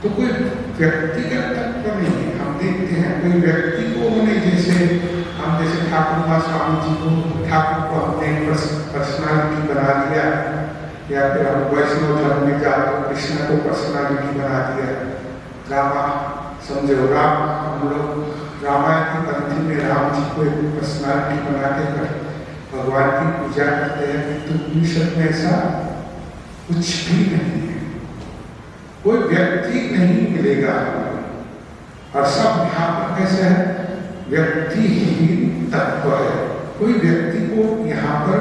तो कोई व्यक्तिगत तत्व नहीं है, हम देखते हैं कोई व्यक्ति को उन्होंने जैसे ठाकुर दास स्वामी जी को ठाकुर को हमने पर्सनालिटी बना दिया, या फिर हम वैष्णव धर्म में जाओ तो कृष्ण को पर्सनालिटी बना दिया। रामा समझो राम, हम लोग रामायण की पंक्ति में राम जी को एक पर्सनालिटी बना के भगवान की पूजा करते हैं, तो उपनिषद में ऐसा कुछ भी नहीं है। कोई व्यक्ति नहीं मिलेगा और सब यहाँ पर कैसे है, व्यक्ति ही तत्व है। कोई व्यक्ति को यहाँ पर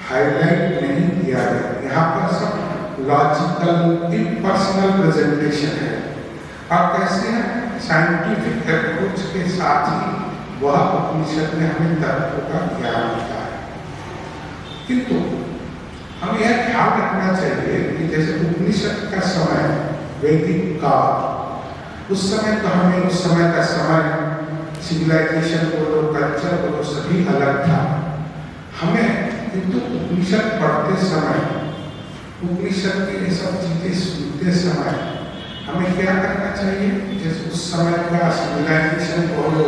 हाईलाइट नहीं किया गया। यहाँ पर सब लॉजिकल इम्पर्सनल प्रेजेंटेशन है। और कैसे है, साइंटिफिक अप्रोच के साथ ही वह उपनिषद में हमें तत्व का ज्ञान होता है। किंतु हमें यह ख्याल रखना चाहिए कि जैसे उपनिषद का समय वैदिक काल, उस समय तो हमें उस समय का समय सिविलाइजेशन बोलो, कल्चर बोलो, सभी अलग था हमें। किंतु उपनिषद पढ़ते समय, उपनिषद की ये सब चीजें सुनते समय हमें क्या करना चाहिए, जैसे उस समय का सिविलाइजेशन बोलो,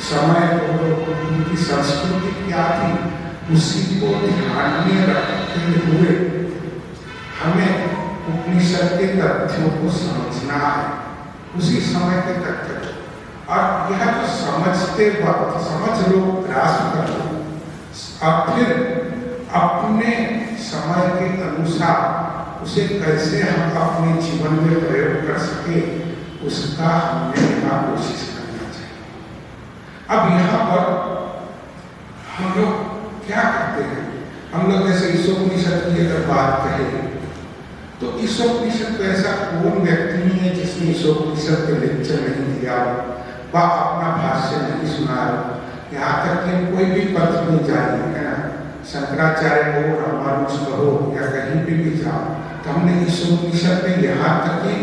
समय बोलो, उनकी संस्कृति क्या थी, उसी को ध्यान में रखते हुए हमें उपनिषद के तथ्यों को समझना है, उसी समय के तथ्य को। और यह तो समझते वक्त समझ लो, ग्रास्प कर लो, और फिर अपने समय के अनुसार उसे कैसे हम अपने जीवन में प्रयोग कर सके, उसका हमने यहाँ कोशिश करना चाहिए। अब यहाँ पर हम लोग क्या करते हैं, हम लोग जैसे ईशोपनिषद की अगर बात करें तो ईशोपनिषद को ऐसा कौन व्यक्ति नहीं है जिसने ईशोपनिषद के लेक्चर नहीं दिया हो, वह अपना भाष्य नहीं सुना हो। यहाँ तक कि कोई भी पथ नहीं जाए है ना, शंकराचार्य हो, रामानुज कहो या कहीं भी जाओ, तो हमने ईशोपनिषद में यहाँ तक कि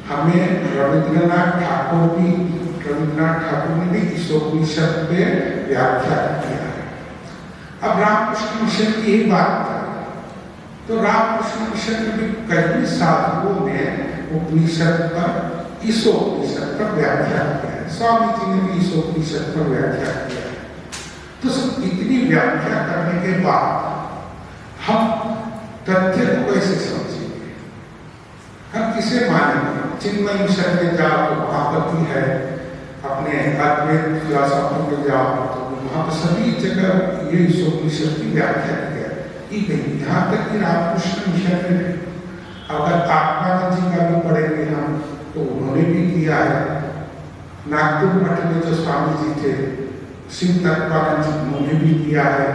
हमें रविंद्रनाथ ठाकुर ने भी ईशोपनिषद पे व्याख्या किया है। अब रामकृष्ण मिशन की ही बात करें तो रामकृष्ण मिशन में भी कई साधुओं ने उपनिषद पर, ईशोपनिषद पर व्याख्या किया है। स्वामी जी ने भी ईशोपनिषद पर व्याख्या किया है। तो सब इतनी व्याख्या करने के बाद हम तथ्य को कैसे समझेंगे, हम किसे मानेंगे? चिन्मय मिशन में जाओ तो महापति है, अपने अद्वैत फिलॉसफी में जाओ तो वहाँ पर सभी जगह ये ईशोपनिषद की व्याख्या की गई। यहाँ तक कि रामकृष्ण मिशन में अगर आत्मानंद जी का भी पढ़ेंगे हम तो उन्होंने भी किया है। नागपुर मठ में जो स्वामी जी थे, शिव तत्वानंद जी, उन्होंने भी किया है,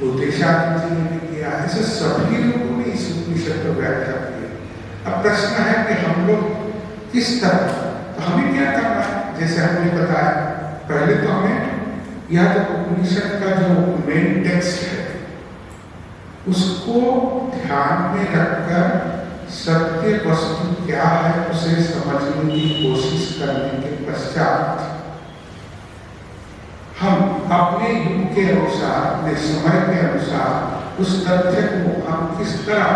उपदेशानंद जी ने भी किया है। ऐसे सभी लोगों ने इस उपनिषद पर व्याख्या की है। अब प्रश्न है कि हम लोग किस तरह, तो हमें क्या करना है? जैसे हमने बताया पहले, तो हमें यह जो उपनिषद का जो मेन टेक्स्ट है उसको ध्यान में रखकर सत्य वस्तु क्या है उसे समझने की कोशिश करने के पश्चात हम अपने युग के अनुसार, अपने समय के अनुसार उस तथ्य को हम किस तरह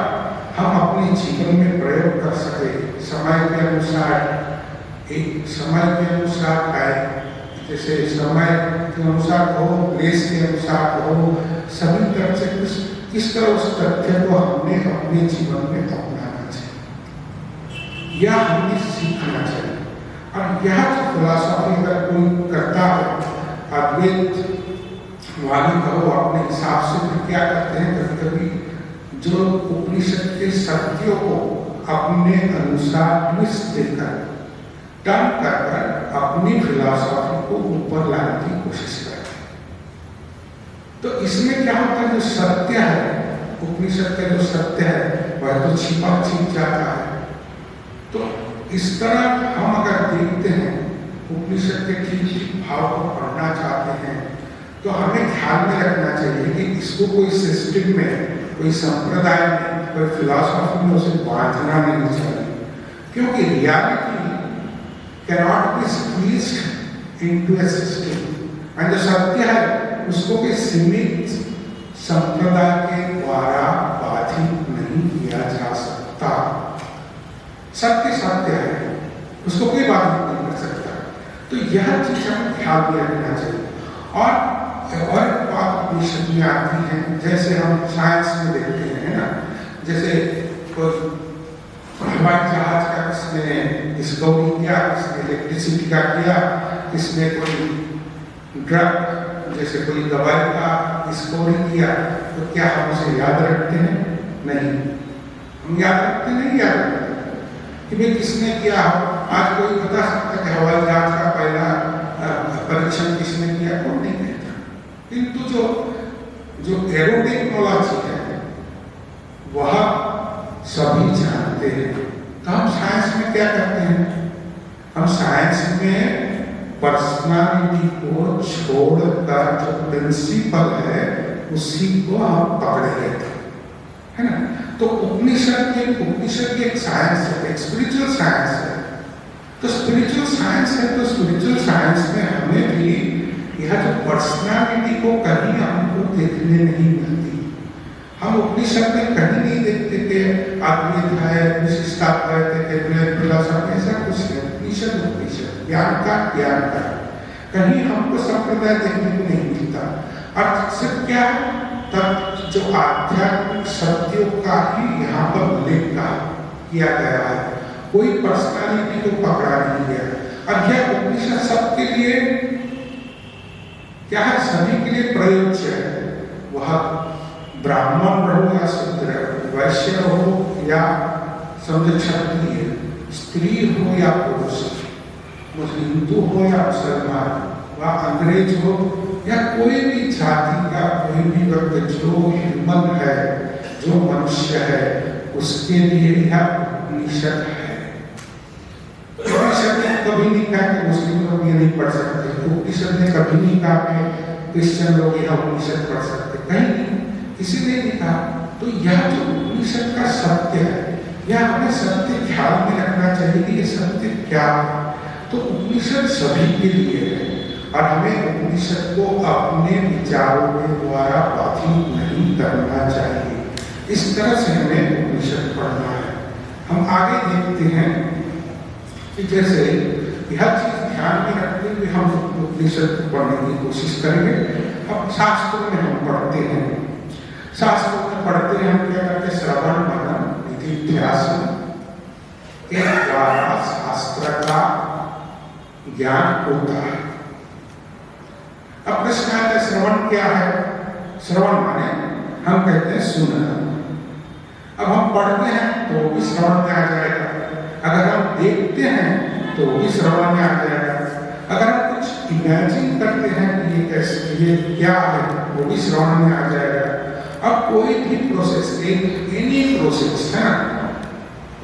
हम अपने जीवन में प्रयोग कर सके। समय के अनुसार, एक समय के अनुसार है, जैसे समय के अनुसार हो, प्लेस के अनुसार हो, सभी तरह से किस तरह उस तथ्य को हमने अपने जीवन में अपनाना चाहिए, यह हमें सीखना चाहिए। और यह जो फिलॉसफी अगर कोई करता है, अद्वैत वाली कहो अपने हिसाब से, फिर क्या करते हैं, कभी कभी जो उपनिषद के सत्यों को अपने अनुसार ट्विस्ट देकर, टर्न कर अपनी फिलॉसफी को ऊपर लाने की कोशिश करते हैं। तो इसमें क्या होता है, जो सत्य है, उपनिषद का जो सत्य है वह तो छिप जाता है। तो इस तरह हम अगर देखते हैं, उपनिषद के ठीक भाव को पढ़ना चाहते हैं, तो हमें ध्यान में रखना चाहिए कि इसको कोई सिस्टम में, कोई संप्रदाय में, कोई फिलॉसफी में उसे बांधना नहीं चाहिए, क्योंकि reality cannot be squeezed into A system. और जो सत्य है उसको कोई सीमित संप्रदाय के द्वारा बाधित नहीं किया जा सकता। सत्य सत्य है, उसको कोई बाधित नहीं कर सकता। तो यह चीज हमें ख्याल में रखना चाहिए। और एक बात उपनिषद में आती है, जैसे हम साइंस में देखते हैं ना, जैसे कोई हवाई जहाज का किसने डिस्कवरी किया, किसने इलेक्ट्रिसिटी का किया, किसने कोई ड्रग जैसे कोई दवाई का डिस्कवरी किया, तो क्या हम उसे याद रखते हैं? नहीं, हम याद रखते नहीं, याद रखते कि भाई किसने किया। आज कोई बता सकता कि हवाई जहाज का पहला परीक्षण किसने किया? कौन नहीं कहता। किंतु जो एरोटेक्नोलॉजी है वह सभी जानते हैं। तो हम साइंस में क्या करते हैं? हम साइंस में पर्सनालिटी को छोड़कर जो प्रिंसिपल है उसी को हम पकड़े रहते हैं, है ना। तो उपनिषद की एक साइंस है, एक स्पिरिचुअल साइंस है। तो स्पिरिचुअल साइंस है, तो स्पिरिचुअल साइंस में हमें भी यह जो पर्सनालिटी को कहीं हमको देखने नहीं मिलती। हम उपनिषद में कहीं नहीं देखते कि आत्मीयता है, विशिष्टता है, फिलॉसफी, ऐसा कुछ नहीं। उपनिषद ज्ञान का कहीं हमको संप्रदाय देखने को नहीं मिलता। अर्थ से क्या है? तब जो आध्यात्मिक सत्यों का ही यहाँ पर उल्लेख किया गया है, कोई पर्सनालिटी को पकड़ा नहीं गया। और यह उपनिषद सबके लिए क्या है? सभी के लिए प्रयोज्य है। वह ब्राह्मण रहो या शूद्र रहो, वैश्य हो या समझ क्षत्रिय, स्त्री हो या पुरुष, हिंदू हो या मुसलमान, वह अंग्रेज हो या कोई भी जाति का कोई भी व्यक्ति, जो ह्यूमन है, जो मनुष्य है, उसके लिए यह उपनिषद है। उपनिषद ने कभी नहीं कहा कि मुस्लिम लोग ये नहीं पढ़ सकते। उपनिषद ने कभी नहीं कहा कि क्रिश्चियन लोग यह उपनिषद पढ़ सकते, कहीं किसी ने नहीं कहा। तो यह जो उपनिषद का सत्य है, यह हमें सत्य ख्याल में रखना चाहिए कि ये सत्य क्या है। तो उपनिषद सभी के लिए है और हमें उपनिषद को अपने विचारों के द्वारा बाधित नहीं करना चाहिए। इस तरह से हमें उपनिषद पढ़ना है। हम आगे देखते हैं कि जैसे यह चीज ध्यान में रखते हुए हम उपनिषद को पढ़ने की कोशिश करेंगे। अब शास्त्रों में हम पढ़ते हैं, शास्त्रों में पढ़ते हैं, हम क्या करते हैं? श्रवण मनन निधिध्यासन के द्वारा शास्त्र का ज्ञान होता है। अब प्रश्न आता है, श्रवण क्या है? श्रवण माने हम कहते हैं सुनना। अब हम पढ़ते हैं तो भी श्रवण में आ जाएगा, अगर हम देखते हैं तो भी श्रवण में आ जाएगा, अगर हम कुछ इमेजिन करते हैं कि ये कैसे, ये क्या है, वो भी श्रवण में आ जाएगा। अब कोई भी प्रोसेस, एनी प्रोसेस है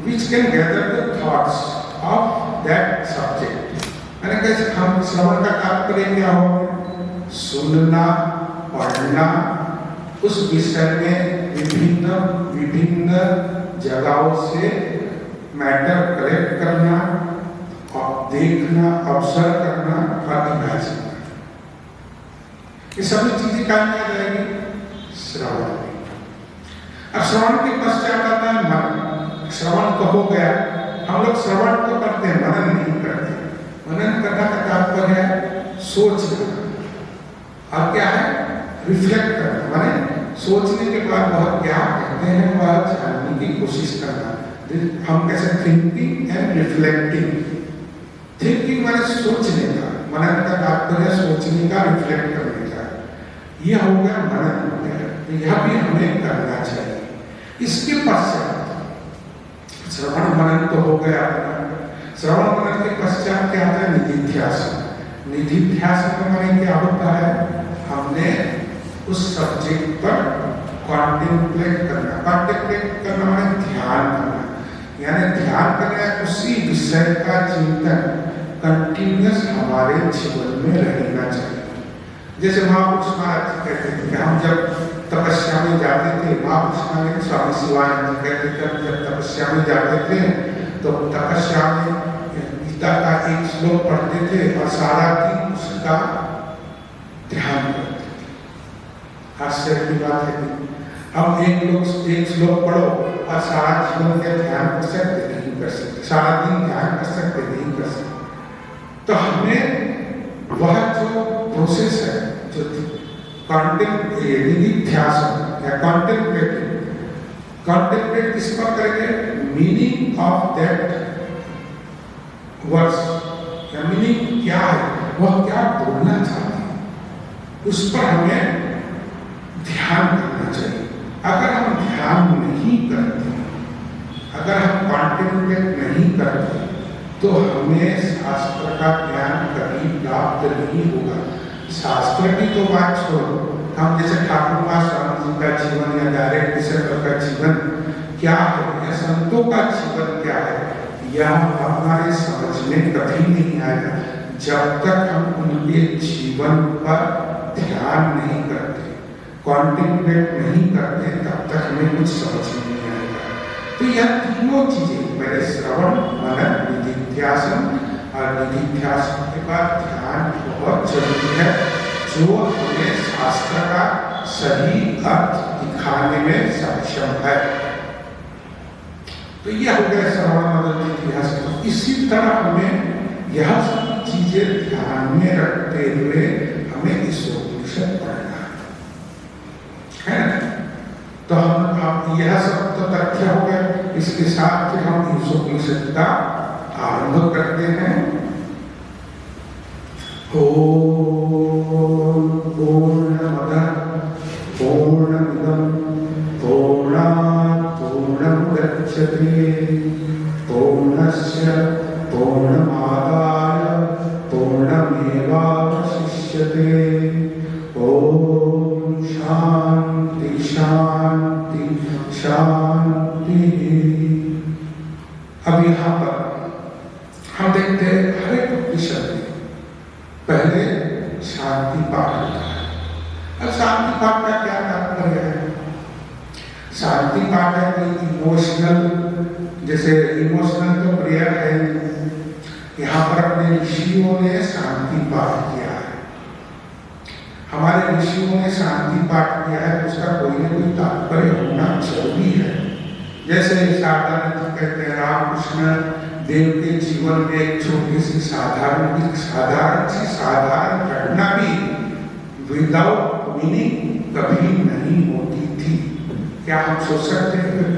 which can gather the thoughts of that subject। मैंने कैसे हम श्रवण का तात्पर्य क्या हो? सुनना, पढ़ना, उस विषय में विभिन्न जगहों से मैटर कलेक्ट करना और देखना, ऑब्जर्व करना और इमेजिन करना। ये सभी चीजें काम में आ जाएगी श्रवण में। अब श्रवण के पश्चात आता है मनन। श्रवण तो हो गया, हम लोग श्रवण तो करते हैं, मनन नहीं करते। मनन करना का तात्पर्य है सोचना, और क्या है? रिफ्लेक्ट करना, माने सोचने के बाद वह क्या कहते हैं वह जानने की कोशिश करना। हम कैसे? Thinking and reflecting. थिंकिंग माने सोचने का, मनन का तात्पर्य सोचने का, रिफ्लेक्ट करने का। यह हो गया मनन हो गया, तो यह भी हमें करना चाहिए। इसके पश्चात श्रवण मनन तो हो गया। श्रवण मनन के पश्चात क्या आता है? निधिध्यासन। निधिध्यासन का माने क्या होता है? हमने उस सब्जेक्ट पर कॉन्टेम्पलेट करना। कॉन्टेम्पलेट करना माने ध्यान करना, यानी ध्यान करना, उसी विषय का चिंतन कंटिन्यूअस हमारे जीवन में रहना चाहिए। जैसे महापुरुष महाराज कहते थे कि हम जब तपस्या में जाते थे, महापुरुष महाराज स्वामी शिवानंद कहते थे, जब तपस्या में जाते थे तो तपस्या में गीता का एक श्लोक पढ़ते थे और सारा दिन उसका ध्यान करते थे। आश्चर्य की बात है कि हम एक श्लोक पढ़ो और सारा जीवन का ध्यान कर सकते नहीं कर सकते, सारा दिन ध्यान कर सकते नहीं कर सकते। तो हमें वह जो प्रोसेस है, जो निधिध्यासन या कॉन्टेम्पलेट किस पर करेंगे, मीनिंग ऑफ दैट वर्ड्स या मीनिंग क्या है, वह क्या बोलना चाहते हैं, उस पर हमें ध्यान करना चाहिए। अगर हम ध्यान नहीं करते, अगर हम कॉन्टेम्पलेट नहीं करते, तो हमें शास्त्र का ज्ञान कभी प्राप्त नहीं होगा। शास्त्र की तो बात छोड़ो, हम जैसे ठाकुर मां स्वामी जी का जीवन या डायरेक्ट डिसेंबर का जीवन क्या है या संतों का जीवन क्या है, यह हमारे समझ में कभी नहीं आएगा जब तक हम उनके जीवन पर ध्यान नहीं करते, कॉन्टेम्पलेट नहीं करते, तब तक हमें कुछ समझ में नहीं आएगा। तो यह तीनों चीजें, पहले श्रवण, मनन, निधिध्यासन और निधिध्यासन के बाद ध्यान बहुत जरूरी है, जो हमें शास्त्र का सही अर्थ दिखाने में सक्षम है। तो यह हो गया श्रवण, मनन, निधिध्यासन। इसी तरह हमें यह सब चीजें ध्यान में रखते हुए हमें इस उपनिषद पढ़ना है ना। तो हम यह सब तो तथ्य हो गया, इसके साथ हम इस उपनिषद का आरंभ करते हैं। ओम पूर्णमदः पूर्णमिदं पूर्णात् पूर्णमुदच्यते पूर्णस्य पूर्णमादाय पूर्णमेवावशिष्यते। ओम शांति शांति शांति। अब यहाँ पर हम देखते हैं हर एक उपनिषद में पहले शांति पाठ होता है। अब शांति पाठ का क्या तात्पर्य है? शांति पाठ है कोई इमोशनल, जैसे इमोशनल तो प्रेयर है, यहाँ पर अपने ऋषियों ने शांति पाठ किया है, हमारे ऋषियों ने शांति पाठ किया है, उसका कोई ना कोई तात्पर्य होना जरूरी है। जैसे शारदानंद जी कहते हैं, रामकृष्ण देव के जीवन में एक छोटी सी साधारण घटना भी विदाउट मीनिंग कभी नहीं होती थी। क्या हम सोच सकते हैं?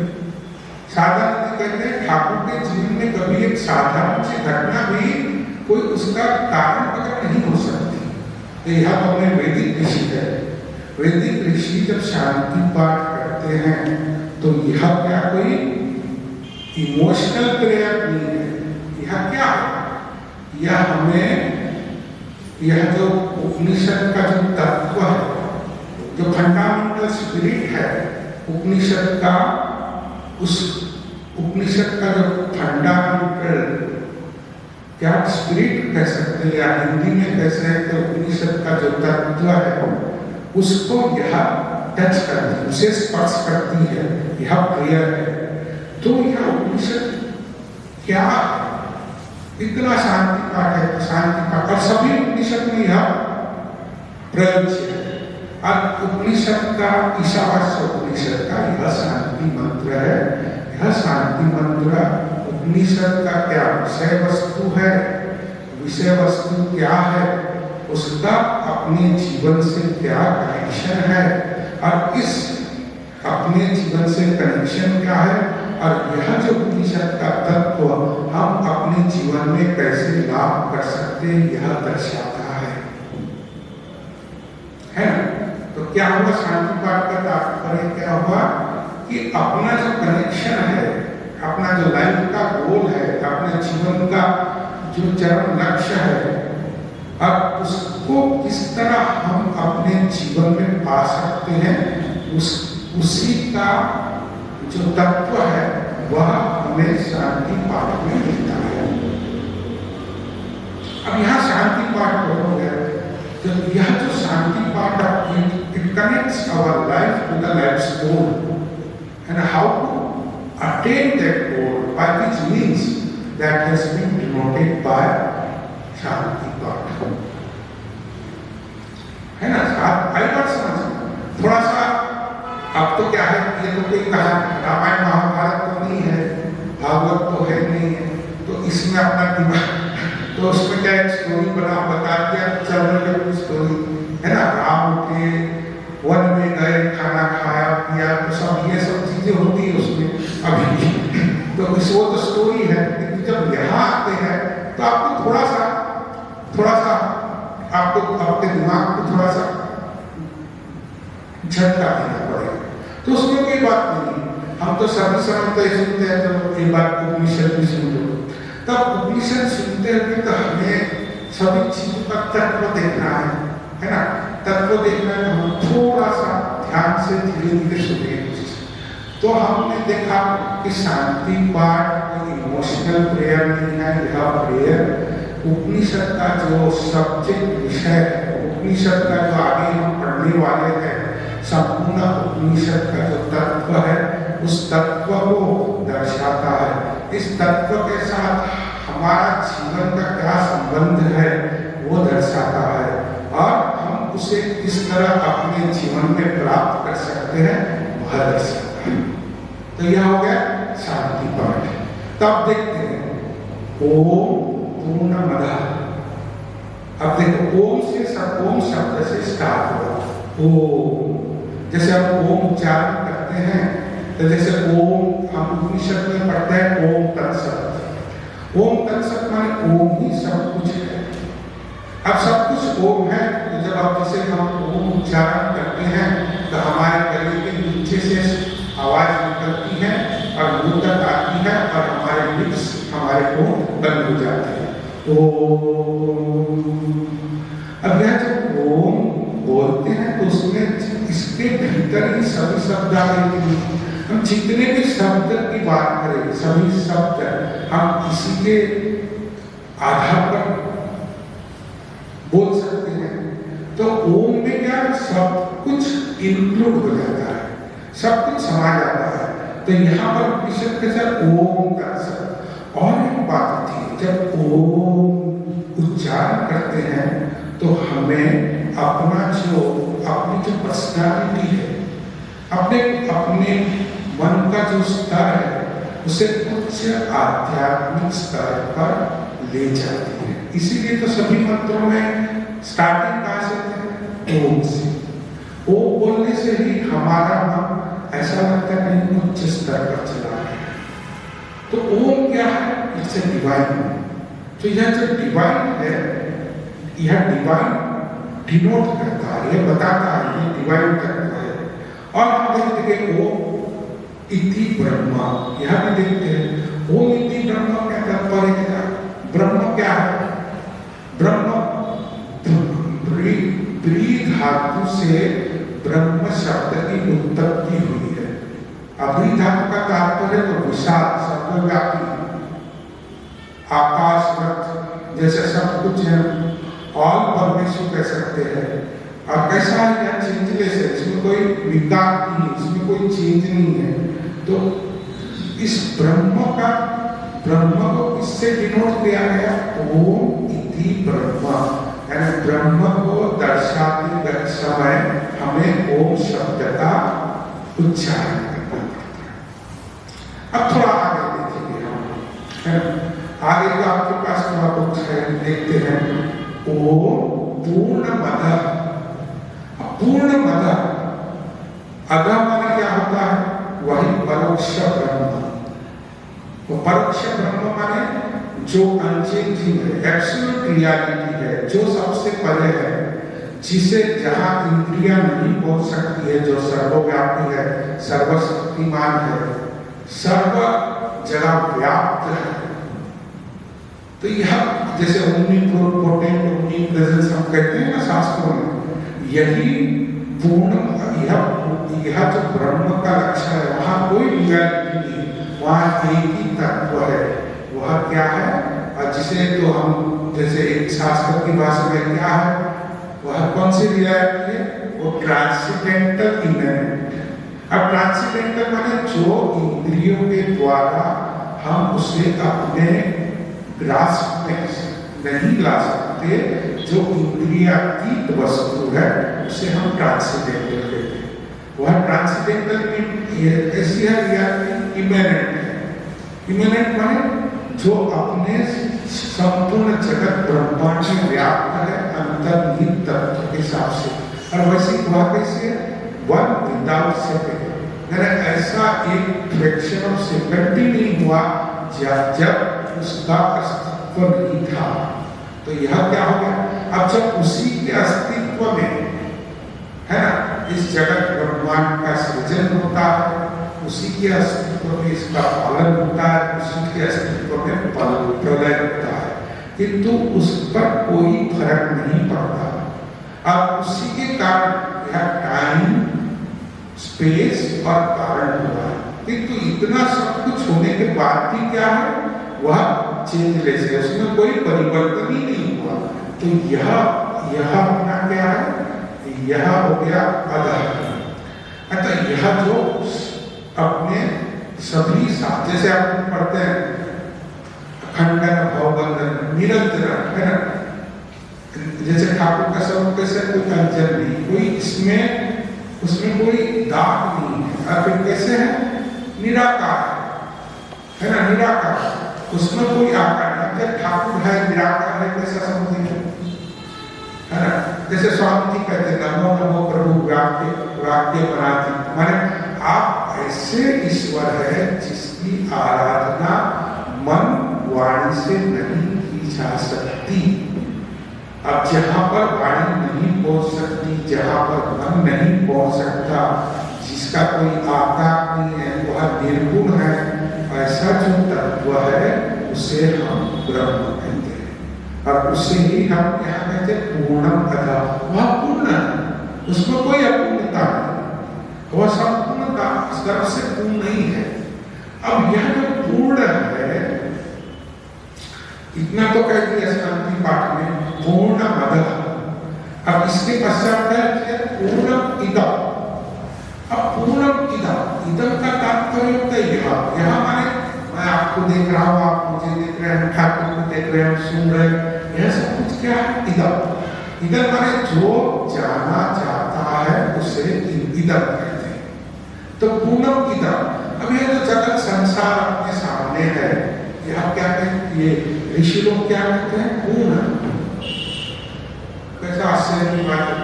शारदानंद जी कहते हैं ठाकुर के जीवन में कभी एक साधारण सी घटना भी कोई उसका कारण प्रकट नहीं हो सकती। तो यह तो अपने वैदिक ऋषि है, वैदिक ऋषि जब शांति पाठ करते हैं तो यह क्या कोई इमोशनल प्रेयर नहीं है, यह क्या है? यह हमें, यह जो उपनिषद का जो तत्व है, जो फंडामेंटल स्पिरिट है उपनिषद का, उस उपनिषद का जो फंडामेंटल क्या स्पिरिट कह सकते हैं या हिंदी में कह सकते हैं, उपनिषद का जो तत्व है उसको यह टच करती है, उसे स्पर्श करती है, यह प्रेयर है। तो यह उपनिषद क्या इतना शांति पाठ है, शांति पाठ, और सभी उपनिषद में यह प्रयोज्य है। अब उपनिषद का, ईशावास्य उपनिषद का यह शांति मंत्र है। यह शांति मंत्र उपनिषद का क्या विषय वस्तु है, विषय वस्तु क्या है, उसका अपने जीवन से क्या कनेक्शन है, और इस अपने जीवन से कनेक्शन क्या है, और यह जो उपनिषद का तत्व हम अपने जीवन में कैसे लाभ कर सकते हैं, यह दर्शाता है ना। तो क्या हुआ? शांति पाठ का तात्पर्य क्या हुआ कि अपना जो कनेक्शन है, अपना जो लाइफ का गोल है, अपने जीवन का जो चरम लक्ष्य है, अब उसको किस तरह हम अपने जीवन में पा सकते हैं, उसी का जो तत्व है वह हमें शांति पाठ में मिलता है। अब यहाँ शांति पाठ हो गया, तो यह जो शांति पाठ it connects our life to the life's goal and how to attain that goal by which means that has been denoted by शांति पाठ, है ना। आई बात समझ थोड़ा सा। अब तो क्या है, ये तो कोई कहा रामायण महाभारत तो नहीं है, भागवत तो है नहीं है, तो इसमें अपना दिमाग तो उसमें क्या एक स्टोरी बता दिया, चल रही स्टोरी है ना, राम उठे वन में गए, खाना खाया पिया, तो सब ये सब चीजें होती है उसमें अभी। तो वो तो स्टोरी है, लेकिन जब यहाँ आते हैं तो आपको थोड़ा सा आपको अपने दिमाग को थोड़ा सा झटका देना पड़ेगा। तो उसमें कोई बात नहीं, हम तो सभी समझते सुनते हैं, तो एक बात उपनिषद भी सुन लो, तब उपनिषद सुनते हुए तो हमें सभी चीजों का तत्व देखना है ना, तत्व देखना है। हम थोड़ा सा ध्यान से धीरे धीरे सुने। तो हमने देखा कि शांति पाठ इमोशनल प्रेयर नहीं है, यह प्रेयर उपनिषद का जो सब्जेक्ट विषय है, उपनिषद का जो आगे हम पढ़ने वाले हैं, संपूर्ण उपनिषद का जो तत्व है, उस तत्व को दर्शाता है। इस तत्व के साथ हमारा जीवन का क्या संबंध है वो दर्शाता है, और हम उसे किस तरह अपने जीवन में प्राप्त कर सकते हैं वह दर्शाता है। तो यह हो गया शांति पाठ। तब देखते हैं ओम पूर्णमदः। अब देखो ओम से ओम शब्द से स्टार्ट हुआ। ओम, जैसे हम ओम उच्चारण करते हैं, तो जैसे ओम हम उपनिषद में पढ़ते हैं ओम तत्सत। ओम तत्सत माने ओम ही सब कुछ है। अब सब कुछ ओम है, तो जब आप जैसे हम ओम उच्चारण करते हैं तो हमारे गले के नीचे से आवाज निकलती है और मुंह तक आती है, और हमारे लिप्स हमारे को बंद हो जाते हैं। ओम। अब यह जब ओम बोलते हैं तो उसमें इसके भीतर ही सभी शब्द आ रहे हैं। हम जितने भी शब्द की बात करें, सभी शब्द हम इसी के आधार पर बोल सकते हैं। तो ओम में क्या सब कुछ इंक्लूड हो जाता है, सब कुछ समा जाता है। तो यहाँ पर उपनिषद के साथ ओम का सब। और एक बात थी, जब ओम उच्चारण करते हैं तो हमें अपनी जो पर्सनालिटी है, अपने मन का जो स्तर है, उसे उच्च आध्यात्मिक स्तर पर ले जाती है। इसीलिए तो सभी मंत्रों में स्टार्टिंग कहाँ से है? ओम से। ओम बोलने से ही हमारा मन ऐसा लगता है कि उच्च स्तर पर चला है। तो ओम क्या है? It's a divine. तो यह जो डिवाइन है, यह डिवाइन डिनोट करता है, यह बताता है ये डिवाइन करता है। और हम देखते हैं ओम इति ब्रह्मा, यह भी देखते हैं ओम इति ब्रह्मा क्या तात्पर्य है? ब्रह्म क्या है? ब्रह्म ब्री धातु से ब्रह्म शब्द की उत्पत्ति हुई है। अब्री धातु का तात्पर्य तो विशाल, सर्वव्यापी, आकाशवत, जैसे सब कुछ है, ऑल परमेश्वर कह सकते हैं। और कैसा है यह चेंजलेस है, इसमें कोई विकार नहीं, इसमें कोई चेंज नहीं है। तो इस ब्रह्म को इससे डिनोट किया गया ओम इति ब्रह्मा, यानी ब्रह्म को दर्शाते समय हमें ओम शब्द का उच्चारण करना पड़ता है। अब थोड़ा आगे देखेंगे हम, आगे तो आपके पास थोड़ा कुछ है, देखते हैं ओम पूर्णमदः। पूर्णमदः, अदा माने क्या होता है? वही परोक्ष ब्रह्म। वो परोक्ष ब्रह्म माने जो अनचेंजिंग है, एब्सोल्यूट रियलिटी है, जो सबसे परे है, जिसे जहां इंद्रियां नहीं पहुंच सकती है, जो सर्वव्यापी है, सर्वशक्तिमान है, सर्व जगह व्याप्त है। तो यह जैसे ओमनीपोटेंट, ओमनीप्रेजेंस हम कहते हैं ना शास्त्रों में, यही पूर्ण, यह जो ब्रह्म का लक्ष्य है, वहां कोई रियलिटी नहीं, वहां एक ही तत्व है। वह क्या है? और जिसे तो हम जैसे एक शास्त्र की भाषा में क्या है, वह कौन सी रियलिटी है? वो ट्रांसेंडेंटल इमेनेंट। अब ट्रांसेंडेंटल माने जो इंद्रियों के द्वारा हम उसे अपने ग्रास्प में नहीं ला सकते, जो इंद्रियातीत वस्तु है, उसे हम ट्रांसेंडेंटल कहते हैं। वह ट्रांसेंडेंटल में ऐसी है रियलिटी इमेनेंट है। इमेनेंट माने जो अपने संपूर्ण जगत ब्रह्मांड में व्याप्त है अंतर्निहित तत्व के हिसाब से। और वैसे हुआ कैसे है, वन विदाउट सेकेंड, ऐसा एक फ्रैक्शन ऑफ सेकंड भी नहीं हुआ जब उसका अस्तित्व नहीं था। तो यह क्या हो गया, अब जब उसी के अस्तित्व में है ना इस जगत ब्रह्मांड का सृजन होता है, उसी के अस्तित्व में इसका पालन होता है, उसी के अस्तित्व में प्रलय होता है, किंतु उस पर कोई फर्क नहीं पड़ता। अब उसी के कारण यह टाइम स्पेस और कारण हुआ है, किंतु इतना सब कुछ होने के बाद भी क्या है, वह चेंजलेस है, उसमें कोई परिवर्तन ही नहीं हुआ। तो यह अपना क्या है, यह हो गया अधर्म। अतः यह जो अपने सभी साथ, जैसे आप पढ़ते हैं खंडन भवबंधन निरंतर है ना, जैसे ठाकुर का स्वरूप कैसे, कोई कंचन नहीं, कोई उसमें कोई दाग नहीं है, और फिर कैसे है, निराकार है ना, निराकार, उसमें कोई आकार नहीं। जब ठाकुर है निराकार है, कैसा समझेंगे है ना, जैसे स्वामी जी कहते हैं नमो नमो प्रभु वाक्य बनाती, माने आप ऐसे ईश्वर है जिसकी आराधना मन वाणी से नहीं की जा सकती। अब जहां पर वाणी नहीं पहुंच सकती, जहां पर मन नहीं पहुंच सकता, जिसका कोई आकार नहीं है, वह निर्गुण है, ऐसा जो तत्व है उसे हम ब्रह्म कहते हैं। और उससे ही हम क्या कहते हैं, पूर्णम कथा, वह पूर्ण है, उसमें कोई अपूर्णता नहीं, वह संपूर्णता स्तर से पूर्ण नहीं है। अब यह जो पूर्ण है, इतना तो कह दिया शांति पाठ में, पूर्ण मदद। अब इसके पश्चात है पूर्णम इदम। अब पूर्णम इदम का तात्पर्य होता है यहाँ माने मैं आपको देख रहा हूँ, आप मुझे देख रहे हैं, ठाकुर को देख रहे हैं, सुन रहे हैं, यह सब कुछ क्या है, इदम माने जो जाना जाता है उसे इदम कहते हैं। तो पूर्णम इदम। अब यह जो जगत संसार अपने सामने है, यह क्या कहते हैं, ये ऋषि लोग क्या कहते हैं, पूर्ण। कैसा आश्चर्य की बात है,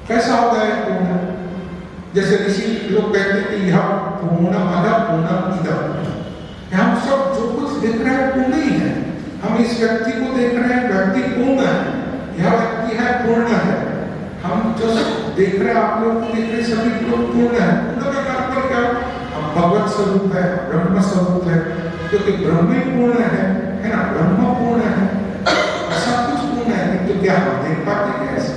कैसा होता है पूर्ण, जैसे ऋषि लोग कहते हैं कि यह पूर्णम अदम पूर्णम इदम, हम सब जो कुछ देख रहे हैं पूर्ण ही है। हम इस व्यक्ति को देख रहे हैं, व्यक्ति पूर्ण है, यह व्यक्ति है पूर्ण है। हम जो देख रहे हैं, आप लोग को देख रहे हैं, सभी लोग पूर्ण है। पूर्ण का तात्पर्य क्या, हम भगवत स्वरूप है, ब्रह्म स्वरूप है, क्योंकि ब्रह्म ही पूर्ण है ना, ब्रह्म पूर्ण है, सब कुछ पूर्ण है। तो क्या हम देख पाते हैं ऐसे?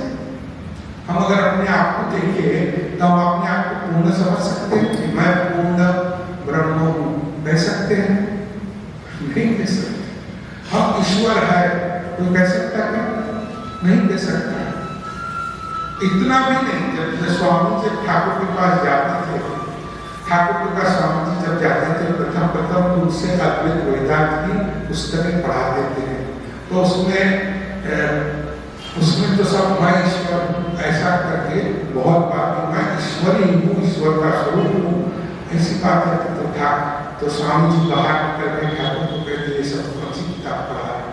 हम अगर अपने आप को देखें तो हम अपने आप को पूर्ण समझ सकते हैं कि मैं पूर्ण ब्रह्म हूँ, कह सकते हैं? नहीं कह सकते। हम ईश्वर है तो कह सकता है? नहीं कह सकता। इतना भी नहीं, जब स्वामी जी ठाकुर के पास जाते थे, ठाकुर के पास स्वामी जी जब जाते थे, प्रथम उनसे अद्वैत वेदांत की पुस्तकें पढ़ाते थे, तो उसमें तो सब मैं ईश्वर ऐसा करके बहुत बात, मैं ईश्वर ही हूँ, ईश्वर का स्वरूप हूँ, ऐसी बात है। तो स्वामी जी बाहर करके ठाकुर को कहते ये सब कौन सी किताब पढ़ा है,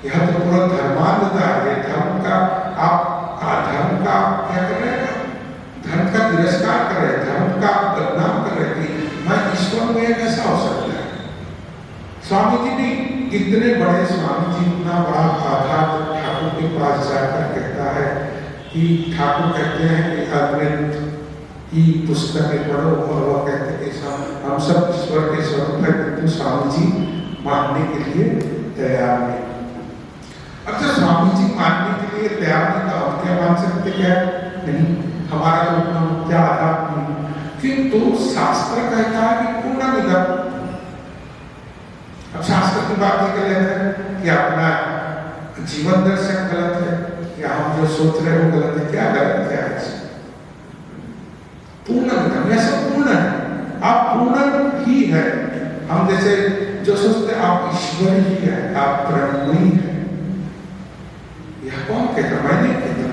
यह तो पूरा धर्मांधता है, धर्म का आप धर्म का क्या कर रहे हैं, धर्म का तिरस्कार कर रहे हैं, धर्म का बदनाम कर रहे हैं। मैं ईश्वर में कैसा हो सकता है? स्वामी जी भी इतने बड़े, स्वामी जी इतना बड़ा आधार ठाकुर के पास जाकर कहता है कि ठाकुर कहते हैं कि अद्वैत की पुस्तकें पढ़ो, और वह कहते हैं हम सब ईश्वर के स्वरूप है, किंतु स्वामी जी मानने के लिए तैयार नहीं। अब जब स्वामी जी मानने के लिए तैयार नहीं, तो हम क्या मान सकते, क्या नहीं, हमारा तो उतना क्या आधार नहीं। किंतु शास्त्र कहता है कि पूर्ण विधम। अब शास्त्र की बात नहीं कर लेते हैं कि अपना जीवन दर्शन गलत है, या हम जो सोच रहे हैं वो गलत है, क्या गलत है? पूर्ण विधम, यह सब पूर्ण है, आप पूर्ण ही है। हम जैसे जो सोचते हैं आप ईश्वर ही है, आप ब्रह्म ही है, यह कौन कहता? मैं नहीं कहता,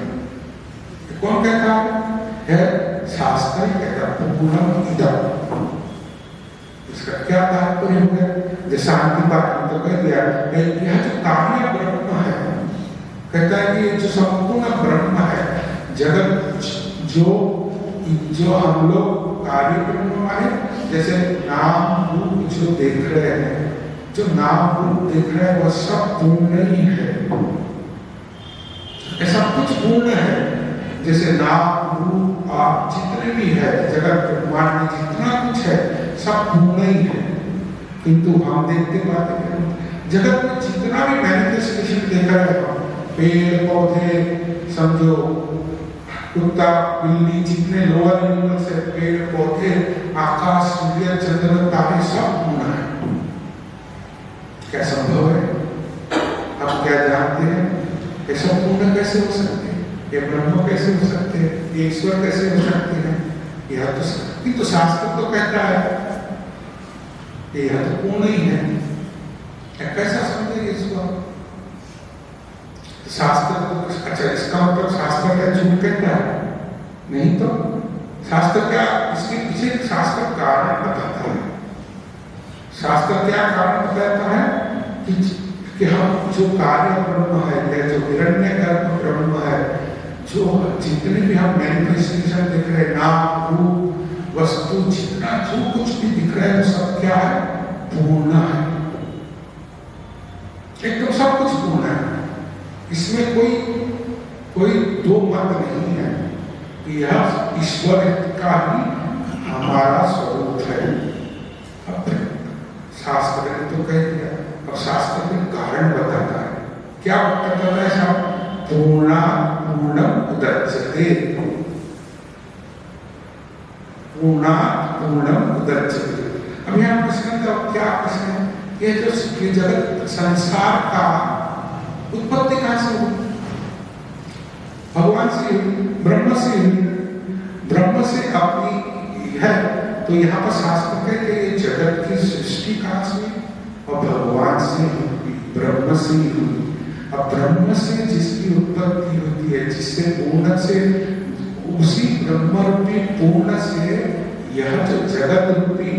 कौन कहता है? शास्त्र कहता पूर्ण इदम। इसका क्या तात्पर्य हो गया? जैसा अंतिम बात तो कह दिया, यह जो कार्य ब्रह्म है, कहता है कि जो संपूर्ण ब्रह्म है, जगत जो हम लोग कार्य ब्रह्म माने, जैसे नाम रूप जो देख रहे हैं, जो नाम रूप देख रहे हैं वह सब पूर्ण ही है। ऐसा कुछ पूर्ण है, जैसे नाम रूप आप जितने भी है जगत ब्रह्मांड में जितना कुछ है सब पूर्ण ही है। किंतु हम देखते पाते हैं जगत में जितना भी मैनिफेस्टेशन देखा है, पेड़ पौधे समझो, कुत्ता बिल्ली, जितने लोअर एनिमल्स है, पेड़ पौधे, आकाश, सूर्य, चंद्र, तारे सब पूर्ण है। क्या संभव है? आप क्या जानते हैं? ये सब पूर्ण कैसे हो सकते हैं? ये ब्रह्म कैसे हो सकते हैं? ये ईश्वर कैसे हो सकते हैं? यह तो शास्त्र तो कहता है यह तो पूर्ण ही है। कैसा समझेंगे इसको? शास्त्र तो अच्छा, इसका मतलब शास्त्र क्या झूठ कहता है? नहीं तो शास्त्र क्या, इसके पीछे शास्त्र कारण बताता है। शास्त्र क्या कारण बताता है कि हम जो कार्य ब्रह्म है या जो हिरण्यगर्भ ब्रह्म है, जो जितने भी हम मैनिफेस्टेशन देख रहे हैं, नाम रूप वस्तु, जितना जो कुछ भी दिख रहा है वो सब क्या है? पूर्ण है। एकदम सब कुछ पूर्ण है। इसमें कोई दो मत नहीं है कि यह ईश्वर का ही हमारा स्वरूप है। अब शास्त्र ने तो कह दिया, अब शास्त्र में कारण बताता है। क्या बताता है? सब पूर्णम उदच्यते, पूर्णम उदच्यते। अब यहाँ प्रश्न का क्या प्रश्न है? ये जो जगत संसार का उत्पत्ति कहां से हुई? भगवान से हुई, ब्रह्म से हुई। ब्रह्म से अपनी है तो यहाँ पर शास्त्र कहते हैं ये जगत की सृष्टि कहां से हुई? और भगवान से हुई, ब्रह्म से ही हुई। अब ब्रह्म से जिसकी उत्पत्ति होती है, जिससे पूर्ण से, उसी ब्रह्म रूपी पूर्ण से यह जो जगत रूपी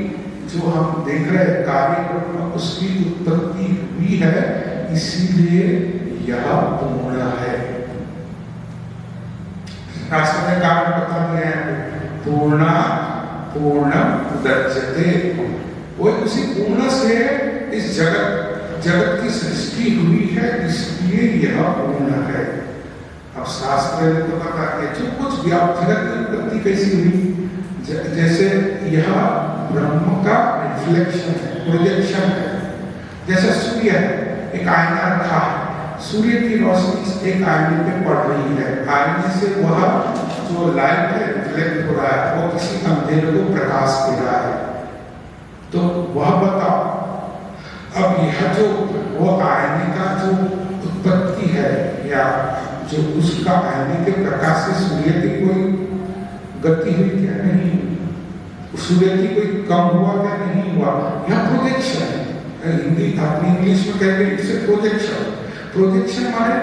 जो हम देख रहे हैं कार्य ब्रह्म, उसकी उत्पत्ति हुई है। इसीलिए यह पूर्ण है। शास्त्र ने कारण बता दिया है, पूर्णम उदच्यते। वो उसी पूर्ण से इस जगत की सृष्टि हुई है, इसलिए यह पूर्ण है। अब शास्त्र ने तो बता दिया जो कुछ भी आप जगत की उत्पत्ति कैसी हुई, जैसे यह ब्रह्म का रिफ्लेक्शन है, प्रोजेक्शन है। जैसे सूर्य है, एक आईना रखा है, सूर्य की रोशनी एक आईने पे पड़ रही है, आईने से वह जो लाइट है रिफ्लेक्ट हो रहा है, वो किसी अंधेरे को प्रकाश दे रहा है। तो वह बताओ, अब यह जो वो आईने का जो उत्पत्ति है या जो उसका आईने के प्रकाश से सूर्य की कोई गति हुई क्या? नहीं। सूर्य की कोई कम हुआ क्या? नहीं हुआ। यह प्रोजेक्शन है। हिंदी अपनी इंग्लिश में कहते हैं इसे प्रोजेक्शन। प्रोजेक्शन माने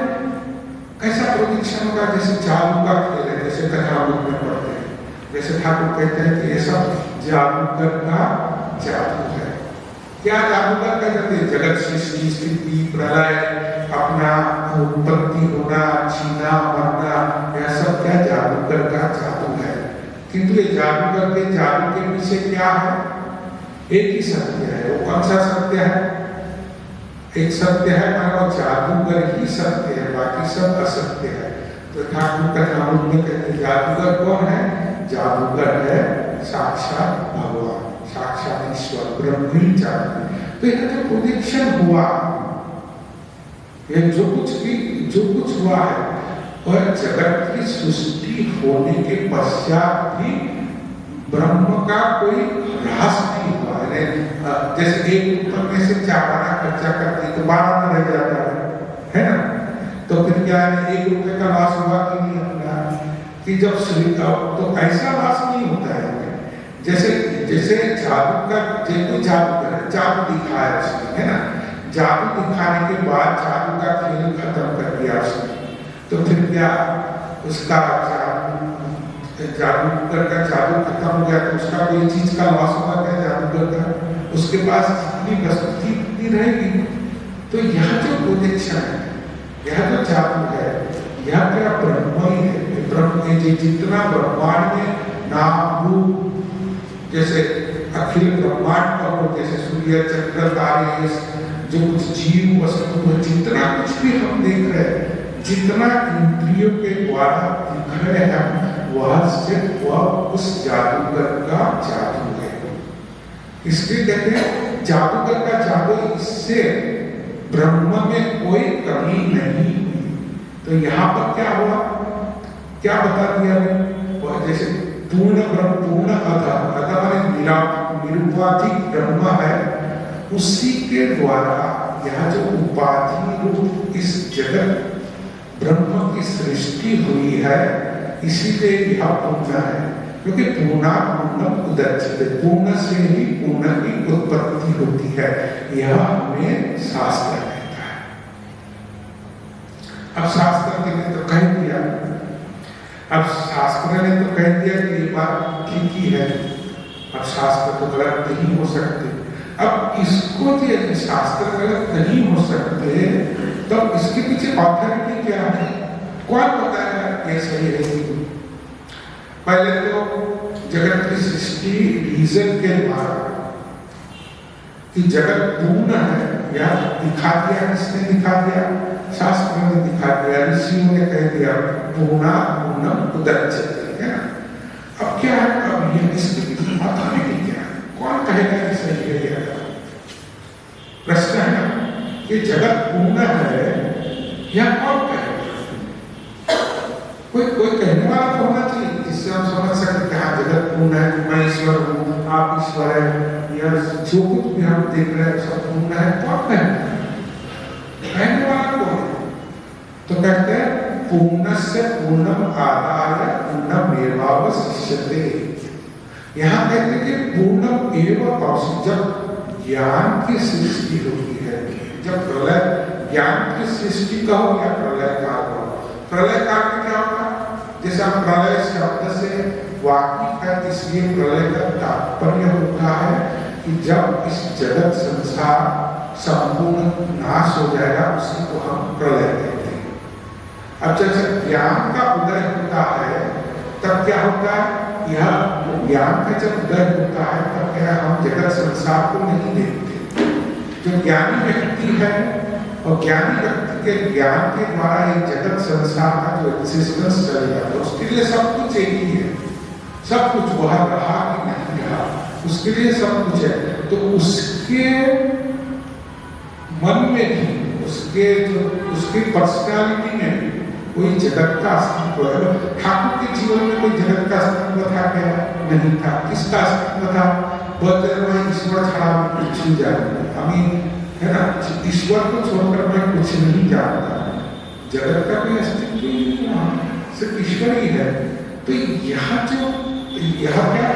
कैसा प्रोजेक्शन होगा? जैसे जादू का खेल है, जैसे कथाबुक में पढ़ते हैं, जैसे ठाकुर कहते हैं कि ये सब जादूगर का जादू है। क्या जादूगर का जादू? जगत सृष्टि, स्थिति, प्रलय, अपना उत्पत्ति होना, जीना, मरना, यह सब क्या जादूगर का जादू है। किंतु ये जादूगर के जादू के पीछे क्या है? एक ही सत्य है। वो कौन सा सत्य है? एक सत्य है, मानो जादूगर ही सत्य है, बाकी सब असत्य है। तो ठाकुर का नाम में कहते हैं जादूगर कौन है? जादूगर है साक्षात भगवान, साक्षात ईश्वर, ब्रह्म ही जादू। तो यह जो प्रोजेक्शन हुआ, यह जो कुछ हुआ है, वह जगत की सृष्टि होने के पश्चात भी ब्रह्म का कोई ह्रास नहीं हुआ है। जैसे एक ऊपर में से 4 आना खर्चा करते तो 12 रह जाता है ना? तो फिर क्या है, 1 रुपए का लॉस हुआ कि नहीं अपना? कि जब तो ऐसा लॉस नहीं होता है। जैसे जादू का कोई जादू दिखाया उसने, है ना? जादू दिखाने के बाद जादू का खेल खत्म कर दिया उसने, तो फिर क्या उसका जादूगर का जादू खत्म हो गया तो उसका कोई चीज का लॉस हुआ क्या जादूगर का? उसके पास जितनी वस्तु थी उतनी रहेगी। तो यह जो प्रोजेक्शन है, यह जो जादू है, यह क्या ब्रह्म ही है। ब्रह्म में जितना ब्रह्मांड में नाम रूप, जैसे अखिल ब्रह्मांड का हो, जैसे सूर्य चंद्र तारे, जो कुछ जीव वस्तु है, जितना कुछ भी हम देख रहे हैं, जितना इंद्रियों के द्वारा दिख रहे हैं, वह सिर्फ वह उस जादूगर का जादू है। इसलिए कहते हैं जादूगर का जादू, इससे ब्रह्म में कोई कमी नहीं हुई। तो यहाँ पर क्या हुआ, क्या बता दिया है, जैसे पूर्ण ब्रह्म, पूर्ण अधा निरुपाधिक ब्रह्म है, उसी के द्वारा यह जो उपाधि रूप इस जगत ब्रह्म की सृष्टि हुई है, इसीलिए यह पूर्ण है। क्योंकि पूर्णा पूर्णम उदच्यते, पूर्ण से ही पूर्ण की उत्पत्ति होती है, यह हमें शास्त्र कहता है। अब शास्त्र ने तो कह दिया, अब शास्त्र ने तो कह दिया कि ये बात ठीक ही है, अब शास्त्र तो गलत नहीं हो सकते। अब इसको यदि शास्त्र गलत नहीं हो सकते, तो इसके पीछे ऑथोरिटी क्या है, कौन बताएगा ये सही है? पहले तो जगत की सृष्टि रीजन के द्वारा, कि जगत पूर्ण है, या दिखा दिया, किसने दिखा दिया? शास्त्र ने दिखा दिया, ऋषियों ने कह दिया पूर्णा पूर्णम उदच्यते, है ना। अब क्या है, अब ये इसके पीछे ऑथोरिटी क्या है, कौन कहेगा ये सही है या गलत? प्रश्न है ना, ये जगत पूर्ण है, यह कौन कहेगा? कोई कहने वाला तो होना चाहिए, जिससे हम समझ सकते कि हाँ जगत पूर्ण है, मैं ईश्वर हूँ, आप ईश्वर है, या जो कुछ भी हम देख रहे हैं सब पूर्ण है। कौन कहना, कहने वाला कौन है? तो कहते हैं पूर्णस्य पूर्णम आदाय पूर्णमेवावशिष्यते। यहाँ कहते हैं कि पूर्णम एवं अवशिष्य, जब ज्ञान की सृष्टि होती है, जब प्रलय ज्ञान की सृष्टि कहो या प्रलय काल कहो, प्रलय काल में क्या होगा, जैसे हम प्रलय शब्द से वाकिफ है, इसलिए प्रलय का तात्पर्य होता है कि जब इस जगत संसार संपूर्ण नाश हो जाएगा, उसी को हम प्रलय कहते हैं। अब जब ज्ञान का उदय होता है, तब क्या होता है, यह ज्ञान का जब उदय होता है, तब क्या हम जगत संसार को नहीं देखते। जो ज्ञानी व्यक्ति है, और ज्ञानी व्यक्ति के ज्ञान के द्वारा ये जगत संसार का जो एग्जिस्टेंस चलेगा, तो उसके लिए सब कुछ एक ही है, सब कुछ वह रहा कि नहीं रहा, उसके लिए सब कुछ है। तो उसके मन में भी, उसके पर्सनालिटी में भी कोई जगत का अस्तित्व है। ठाकुर के जीवन में कोई जगत का अस्तित्व था क्या? नहीं था। किसका अस्तित्व था? ईश्वर छड़ा कुछ नहीं जानता, हमें है ना, ईश्वर को छोड़कर मैं कुछ नहीं जानता, जगत का कोई अस्तित्व ही नहीं, सिर्फ ईश्वर ही है। तो यह क्या,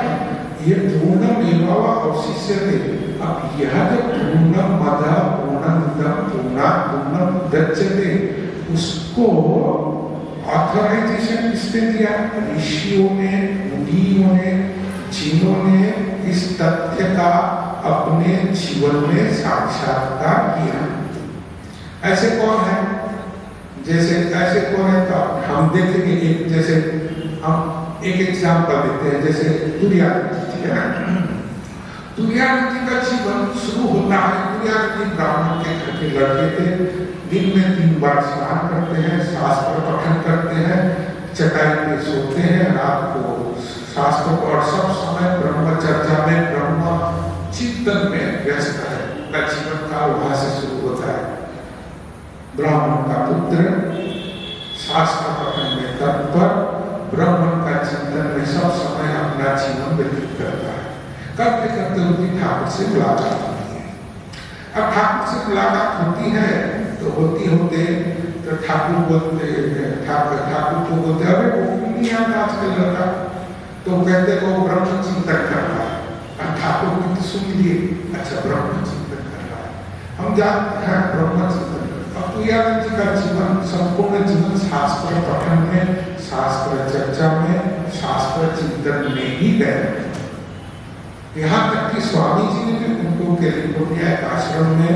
ये पूर्णम एवं अवशिष्यते। अब यह जो पूर्णम मद पूर्णमिदं पूर्णात् पूर्णम् उदच्यते, उसको ऑथराइजेशन किसने दिया? ऋषियों ने, मुनियों ने, जिन्होंने इस तथ्य का अपने जीवन में साक्षात्कार किया। ऐसे कौन है? जैसे ऐसे कौन है, तो हम देखेंगे एक, जैसे हम एक एग्जाम्पल देते हैं, जैसे तुर्यादित्य है ना। तुर्यादित्य का जीवन शुरू होता है, तुर्यादित्य ब्राह्मण के घर के लड़के थे, दिन में 3 बार स्नान करते हैं, शास्त्र पठन करते हैं, चटाई पे सोते हैं, रात को शास्त्र और सब समय ब्रह्मचर्चा में, ब्रह्म चिंतन में व्यस्त है। उनका जीवन काल वहां से शुरू होता है। ब्राह्मण का पुत्र शास्त्र पठन में तत्पर, ब्राह्मण का चिंतन में सब समय अपना जीवन व्यतीत करता है। करते करते उनकी ठाकुर से मुलाकात होती है। अब ठाकुर से मुलाकात होती है, तो होते तो ठाकुर बोलते, ठाकुर को बोलते, अरे वो नहीं आता आजकल लड़का, तो कहते वो ब्रह्म चिंतन कर रहा है। ठाकुर की तो सुन लिए, अच्छा ब्रह्म चिंतन कर रहा है, हम जानते हैं ब्रह्म चिंतन। अब तुर्यादित्य का जीवन, संपूर्ण जीवन शास्त्र पठन में, शास्त्र चर्चा में, शास्त्र चिंतन में ही गए। यहाँ तक कि स्वामी जी ने भी उनको कैलिफोर्निया एक आश्रम में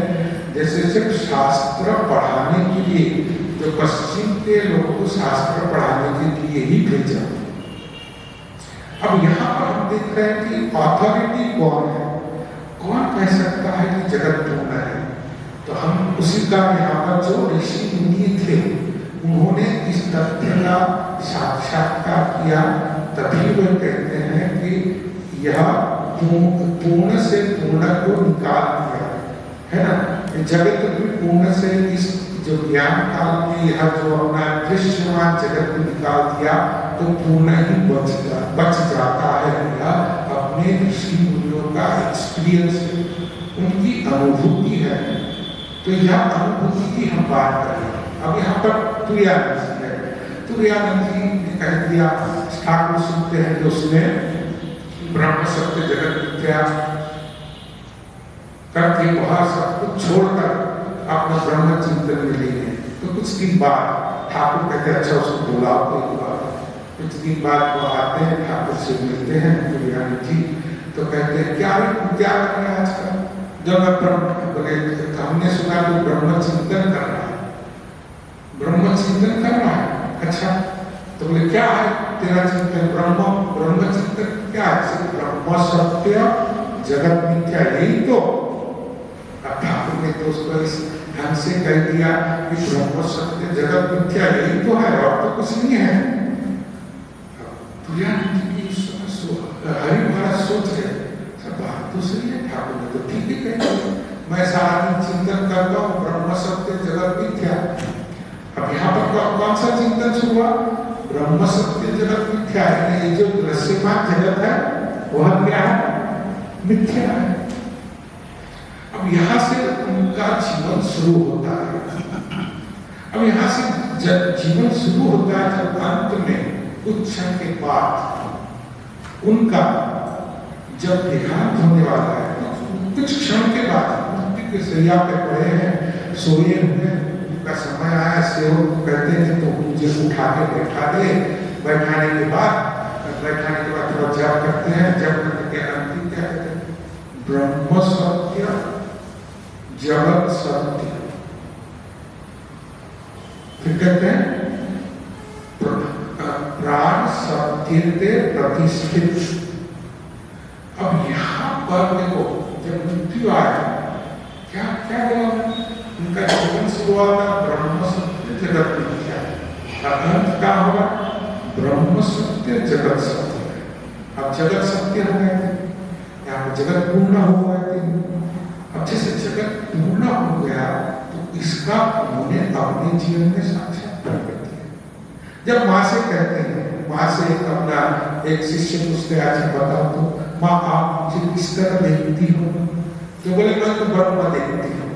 जैसे सिर्फ शास्त्र पढ़ाने के लिए, जो पश्चिम के लोगों को शास्त्र पढ़ाने के लिए ही भेजा। अब यहाँ पर हम देख रहे हैं कि ऑथोरिटी कौन है, कौन कह सकता है कि जगत पूर्ण है। तो हम उसी का यहाँ पर जो ऋषि मुनि थे उन्होंने इस तथ्य का साक्षात्कार किया, तभी वे कहते हैं कि यह पूर्ण से पूर्ण को निकाल दिया है ना। जगत भी पूर्ण से इस जो ज्ञान काल में यह जो अपना दृश्यमान जगत को निकाल दिया तो पूर्ण ही बच जाता है। यह अपने ऋषि मुनियों का एक्सपीरियंस, उनकी अनुभूति है। तो यह अनुभूति की हम बात करें। अब यहाँ पर तुरानंद जी है, तुरानंद जी ने कह दिया, ठाकुर सुनते हैं कि उसने ब्रह्म सत्य जगत मिथ्या करके वह सब कुछ छोड़कर अपना ब्रह्म चिंतन में ले गए। तो कुछ दिन बाद ठाकुर कहते अच्छा उसको बुलाओ कोई बात। कुछ दिन बाद वो आते हैं, ठाकुर से मिलते हैं तुरानंद जी, तो कहते हैं क्या कर रहे हैं आजकल। जब मैं हमने सुना तो ब्रह्म चिंतन कर रहा है, ब्रह्म चिंतन कर रहा है। अच्छा, तो बोले क्या है तेरा चिंतन? ब्रह्म चिंतन क्या है? ब्रह्म सत्य जगत मिथ्या, यही तो। ठाकुर ने तो उसको इस ढंग से कह दिया कि ब्रह्म सत्य जगत मिथ्या यही तो है और तो कुछ नहीं है। हरि महाराज सोच रहे सब बात तो सही है, ठाकुर ने तो ठीक ही कह दिया, मैं सारा दिन चिंतन करता हूँ ब्रह्म सत्य जगत मिथ्या। अब यहाँ पर कौन सा चिंतन शुरू हुआ? ब्रह्म सत्य जगत मिथ्या है। ये जो दृश्यमान जगत है वह क्या है? मिथ्या है। अब यहाँ से उनका जीवन शुरू होता है। अब यहाँ से जब जीवन शुरू होता है, जब अंत में कुछ क्षण के बाद उनका जब देहांत होने वाला है, तो कुछ क्षण के बाद मृत्यु के शैया पे पड़े हैं, सोए हुए, उनका समय आया, सेवक को कहते हैं तो मुझे उठा के बैठा दे। बैठाने के बाद थोड़ा जप करते हैं, जप करके अंतिम क्या कहते हैं? ब्रह्म सत्य जगत सत्य। फिर कहते हैं प्राण सत्य प्रतिष्ठित। अब यहाँ पर देखो जब मृत्यु आए क्या क्या हुआ? उनका जीवन शुरुआत ब्रह्म सत्य जगत मिथ्या, अंत क्या होगा? ब्रह्म सत्य जगत सत्य। अब जगत सत्य हो गए थे, यहाँ पर जगत पूर्ण हो गए थे। अब जैसे जगत पूर्ण हो गया तो इसका उन्होंने अपने जीवन में साक्षात्कार कर दिया। जब माँ से कहते हैं, माँ से अपना एक शिष्य पूछते हैं अच्छा बताओ तो माँ आप मुझे किस तरह देखती हो? तो बोले मैं तो ब्रह्म देखती हूँ।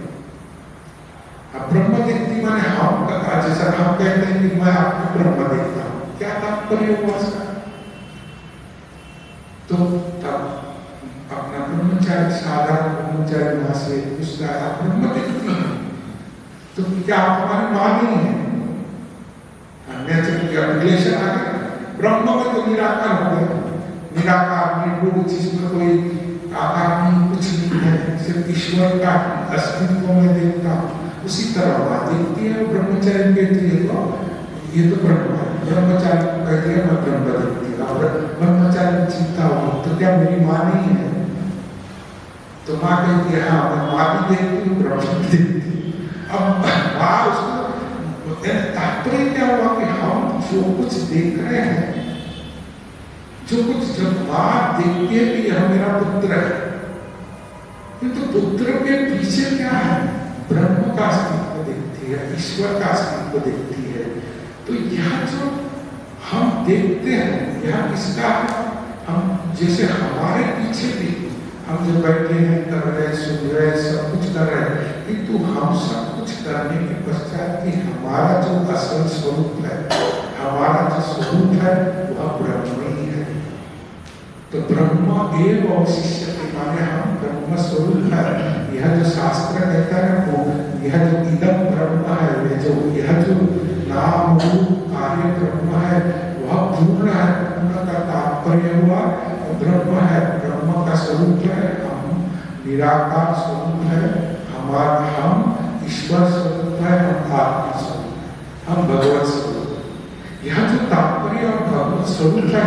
अब ब्रह्म देखती माने हम कहा, जैसा हम कहते हैं कि मैं आपको ब्रह्म देखता हूँ, क्या तात्पर्य हुआ इसका? तो तब अपना ब्रह्मचारी, साधारण ब्रह्मचारी माँ से पूछता है आप ब्रह्म देखती हैं तो क्या आप हमारी माँ नहीं है? रिलेशन आ गया। ब्रह्म में तो निराकार हो गया, निराकार निर्गुण, जिसमें कोई आकार नहीं, कुछ नहीं है, सिर्फ ईश्वर का अस्तित्व में देखता हूँ। उसी तरह बात देखती है। ब्रह्मचारी कहती है तो ये तो ब्रह्म है, ब्रह्मचारी कहती है मैं ब्रह्म देखती हूँ। और ब्रह्मचारी चिंता हो तो क्या मेरी माँ नहीं है? तो माँ कहती है हाँ मैं माँ भी देखती हूँ ब्रह्म भी देखती हूँ। अब माँ उसको तात्पर्य क्या हुआ कि हम जो कुछ देख रहे हैं, जो कुछ जब माँ देखती है कि यह मेरा पुत्र है, तो पुत्र के पीछे क्या है? ब्रह्म का अस्तित्व देखती है, ईश्वर का अस्तित्व देखती है। तो यह जो हम देखते हैं यह किसका है? हम जैसे हमारे पीछे भी हम जो बैठे हैं, कर रहे, सुन रहे, सब कुछ कर रहे हैं, किंतु हम सब कुछ करने के पश्चात कि हमारा जो असल स्वरूप है, हमारा जो स्वरूप है वह ब्रह्म ही है। तो ब्रह्म एव अवशिष्य के माने हम ब्रह्म स्वरूप है। यह जो शास्त्र कहता है वो यह जो इदम ब्रह्म है, यह जो नाम रूप कार्य ब्रह्म है वह पूर्ण है। पूर्ण का तात्पर्य हुआ ब्रह्म है, ब्रह्म का स्वरूप है, हम निराकार स्वरूप है, हम ईश्वर स्वरूप है, हम आत्मा स्वरूप है, हम भगवत स्वरूप है। यह जो तात्पर्य और भगवत स्वरूप है,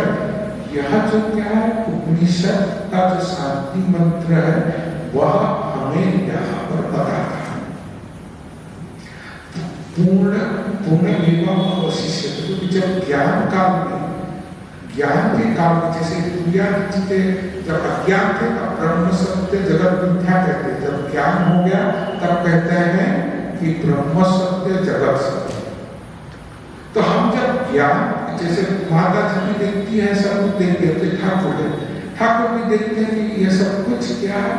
यह जो क्या है, उपनिषद का जो शांति मंत्र है, वह हमें यहाँ पर बताता है। पूर्ण विवाह अवशिष्य, क्योंकि जब ज्ञान काल में, ज्ञान के काल में, जैसे दुनिया के जब अज्ञान थे तब ब्रह्म सत्य जगत मिथ्या कहते, जब ज्ञान हो गया तब कहते हैं कि ब्रह्म सत्य जगत सत्य। तो हम जब ज्ञान, जैसे माता जी भी देखती है, सब कुछ देखते हैं, ठाकुर भी देखते हैं कि यह सब कुछ क्या है,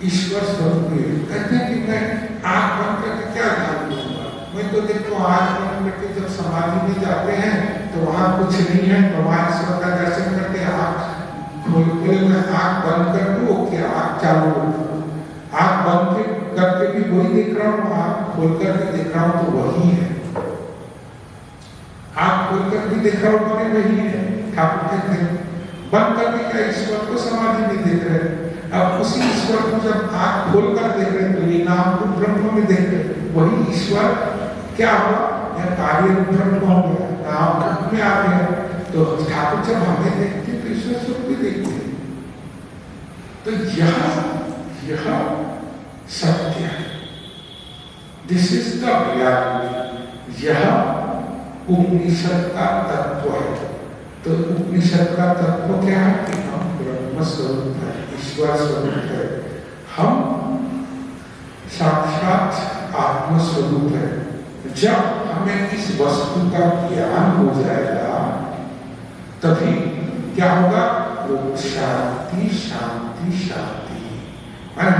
ईश्वर स्वरूप है। कहते हैं कि मैं आंख बंद करके क्या ध्यान दूंगा, मैं तो देखो आंख बंद करके जब समाधि में जाते हैं तो वहां कुछ नहीं है, तो वहां ईश्वर का दर्शन करते हैं। आंख खोले मैं आंख बंद कर दूं कि आंख चालू हो, आंख बंद करके भी वही देख रहा हूँ, आंख खोल कर भी देख रहा हूँ तो वही है, आंख खोल कर भी देख रहा हूँ तो वही है। ठाकुर कहते हैं बंद करके क्या ईश्वर को समाधि में देख रहे हैं, अब उसी ईश्वर को जब आंख खोल कर देख रहे हैं तो ये नाम रूप ब्रह्म में देख रहे हैं, वही ईश्वर क्या हुआ, यह कार्य रूप ब्रह्म हो गया, नाम रूप में आ गया। तो ठाकुर जब हमें देखते तो ईश्वर स्वरूप भी देखते हैं। तो यह सत्य है, दिस इज द रियलिटी, यह उपनिषद का तत्व है। तो उपनिषद का तत्व क्या है कि हम ब्रह्म स्वरूप है, ईश्वर स्वरूप है, हम साक्षात आत्म स्वरूप है। जब हमें इस वस्तु का ज्ञान हो जाएगा तभी क्या होगा, वो शांति शांति शांति। हम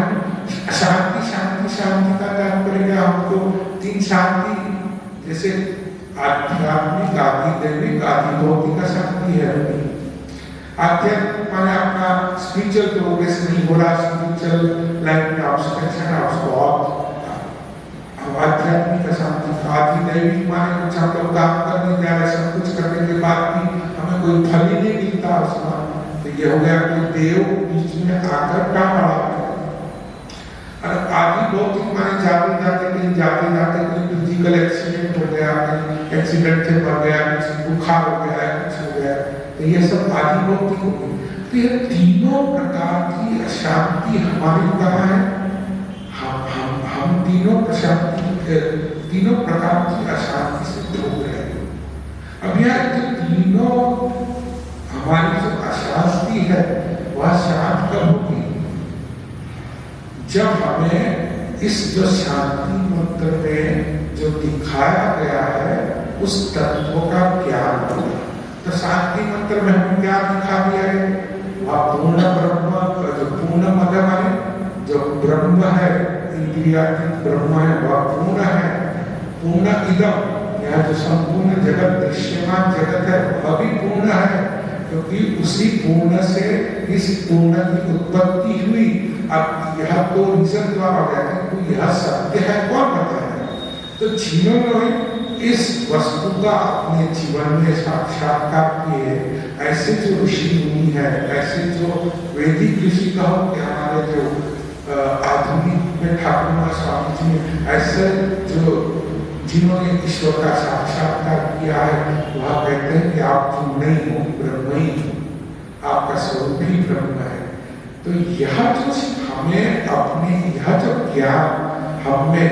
शांति शांति शांति का तात्पर्य क्या, हमको तीन शांति, जैसे आध्यात्मिक, आदि दैविक, आदि भौतिक शांति है। आध्यात्मिक माने अपना स्पिरिचुअल प्रोग्रेस नहीं हो रहा, स्पिरिचुअल लाइफ में ऑब्स्ट्रक्शन ऑफ गॉड, आध्यात्मिक शांति। आदि दैविक माने कुछ हम लोग काम करने जा रहे, सब कुछ करने के बाद भी हमें कोई फल ही नहीं मिलता उसका, तो ये हो गया कोई देव बीच में आकर काम आ रहा है। और आदि भौतिक माने जाते जाते कोई फिजिकल एक्सीडेंट हो गया, कहीं एक्सीडेंट से मर गया, किसी बुखार हो गया, कुछ हो गया, तो ये सब आदि भौतिक हो गए। तो ये तीनों प्रकार की अशांति हमारी कहाँ है, हम तीनों प्रकार की अशांति से भोग रहे हैं। अब यह जो तीनों हमारी जो अशांति है वह शांत कब होगी, जब हमें इस जो शांति मंत्र में जो दिखाया गया है उस तत्व का ज्ञान होगा। तो शांति मंत्र में हमें क्या दिखा दिया है, वह पूर्ण ब्रह्म, जो पूर्ण मदम है, जो ब्रह्म है, इंद्रियातीत ब्रह्म है, वह पूर्ण है, पूर्ण इदम, यह जो संपूर्ण जगत दृश्यमान जगत है वह भी पूर्ण है, क्योंकि उसी पूर्ण से इस पूर्ण की उत्पत्ति हुई। अब यह तो रीजन द्वारा हो गया कि यह सत्य है, कौन बताएगा। तो जिन्होंने इस वस्तु का अपने जीवन में साक्षात्कार किए, ऐसे जो ऋषि मुनि है, ऐसे जो वैदिक ऋषि कहो कि हमारे जो आधुनिक में ठाकुर स्वामी जी, ऐसे जो जिन्होंने ईश्वर का साक्षात्कार किया है, वह कहते हैं कि आप तुम नहीं हो, ब्रह्म ही हो, आपका स्वरूप ही ब्रह्म है। तो यह जो हमें अपने, यह जो ज्ञान हमें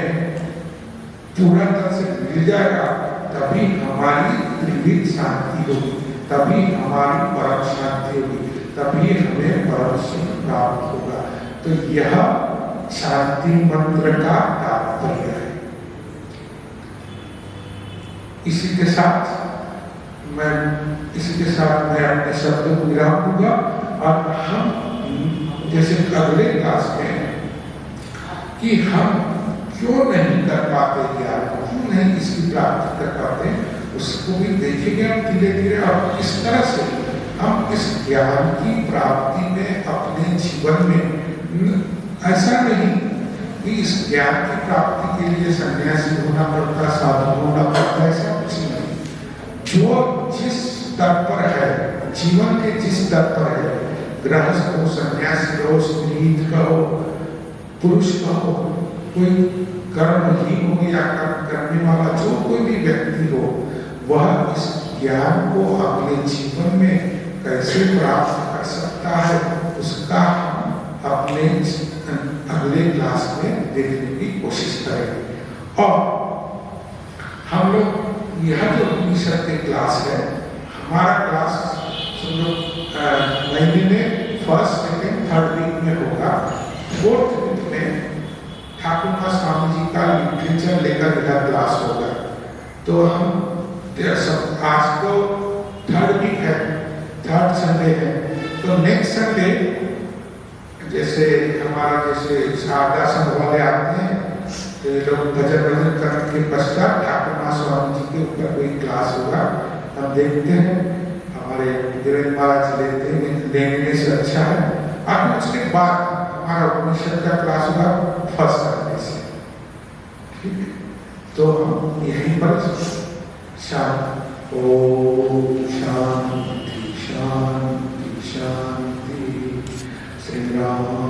पूरा तरह से मिल जाएगा, तभी हमारी त्रिविध शांति होगी, तभी हमारी परम शांति होगी, तभी हमें परम सुख प्राप्त होगा। तो यह शांति मंत्र का तात्पर्य है। इसी के साथ मैं अपने शब्द को विराम दूंगा और हम जैसे अगले क्लास में कि हम क्यों नहीं कर पाते ज्ञान, क्यों नहीं इसकी प्राप्ति कर पाते, उसको भी देखेंगे हम धीरे धीरे। और किस तरह से हम इस ज्ञान की प्राप्ति में अपने जीवन में, ऐसा नहीं कि इस ज्ञान की प्राप्ति के लिए सन्यासी होना पड़ता, साधु होना पड़ता, ऐसा कुछ नहीं। जो जिस स्तर पर है, जीवन के जिस स्तर पर है, गृहस्थ हो, सन्यासी हो, स्त्री कहो, पुरुष कहो, कोई कर्महीन हो या कर्म करने वाला जो कोई भी व्यक्ति हो, वह इस ज्ञान को अपने जीवन में कैसे प्राप्त कर सकता है, उसका हम अपने अगले क्लास में देखने की कोशिश करेंगे। और हम लोग यह जो उपनिषद की क्लास है, हमारा क्लास महीने में फर्स्ट, सेकेंड, थर्ड वीक में होगा। फोर्थ वीक में ठाकुर माँ स्वामी जी का लिटरेचर लेकर यह क्लास होगा। तो हम आज तो थर्ड वीक है, थर्ड संडे है, तो नेक्स्ट संडे जैसे हमारा जैसे शारदा संघ वाले आते हैं, तो ये लोग भजन करने के पश्चात ठाकुर माँ स्वामी जी के ऊपर कोई क्लास होगा। हम देखते हैं, हमारे वीरेंद्र महाराज लेने से अच्छा है। अब उसके बाद हमारा उपनिषद का क्लास होगा फर्स्ट संडे से, ठीक है। तो हम यहीं पर शांति, ओम शांति शांति शांति। श्री राम